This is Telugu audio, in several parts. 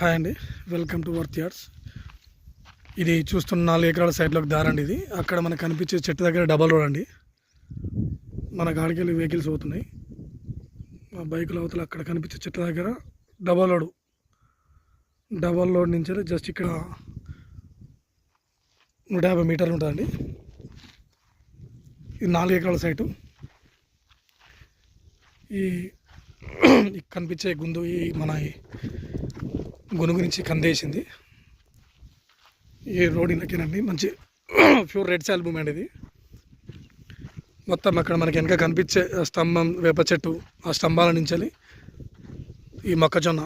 హాయ్ అండి, వెల్కమ్ టు వర్త్ యార్డ్స్. ఇది చూస్తున్న 4 ఎకరాల సైడ్లోకి దారండి. ఇది అక్కడ మనకు కనిపించే చెట్టు దగ్గర డబల్ రోడ్ అండి. మన గాడికి వెళ్ళి వెహికల్స్ పోతున్నాయి. మా బైకుల అవతల అక్కడ కనిపించే చెట్టు దగ్గర డబల్ రోడ్ నుంచి జస్ట్ ఇక్కడ 150 మీటర్లు ఉంటుందండి. ఇది 4 ఎకరాల సైటు. ఈ కనిపించే గుండు మన గునుగు నుంచి కందేసింది. ఈ రోడ్ ఇన్నకేనండి, మంచి ప్యూర్ రెడ్ సాయిల్ భూమి అండి ఇది. మొత్తం అక్కడ మనకి వెనక కనిపించే స్తంభం, వేప చెట్టు, ఆ స్తంభాల నుంచి ఈ మొక్కజొన్న.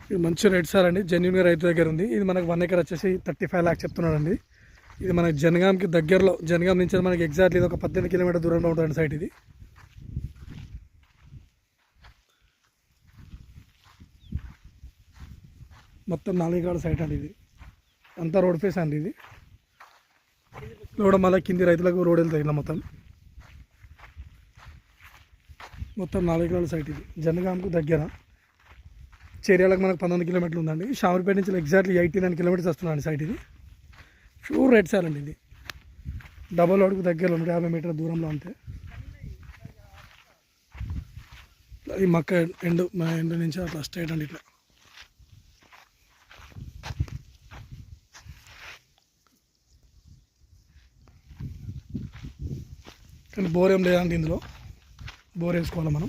ఇది మంచి రెడ్ సాయిల్ అండి, జెన్యున్గా రైతు దగ్గర ఉంది. ఇది మనకు 1 ఎకర్ వచ్చేసి 35 lakhs చెప్తున్నాడండి. ఇది మనకి జనగాంకి దగ్గరలో, జనగాం నుంచి మనకి ఎగ్జాక్ట్లీ ఇది ఒక 18 కిలోమీటర్ దూరంలో ఉంటుందండి సైట్ ఇది. మొత్తం 4 ఎకరాల సైట్ అండి ఇది. అంతా రోడ్ ఫేస్ అండి ఇది. రోడ్ మళ్ళీ కింది రైతులకు రోడ్ వెళ్తాయి ఇలా మొత్తం 4 ఎకరాల సైట్ ఇది. జనగాంకు దగ్గర, చేర్యాలకు మనకు 19 కిలోమీటర్లు ఉందండి. షామర్పేట నుంచి ఎగ్జాక్ట్లీ 89 కిలోమీటర్స్ వస్తున్నాండి సైట్ ఇది. ప్యూర్ రెడ్ సాయిల్ అండి ఇది. డబల్ రోడ్కు దగ్గరలో 150 మీటర్ల దూరంలో అంతే. ఈ మక్క ఎండు నుంచి అట్లా స్ట్రైట్ అండి ఇట్లా. కానీ బోర్ ఏం లేదండి ఇందులో. బోర్ వేసుకోవాలి మనం.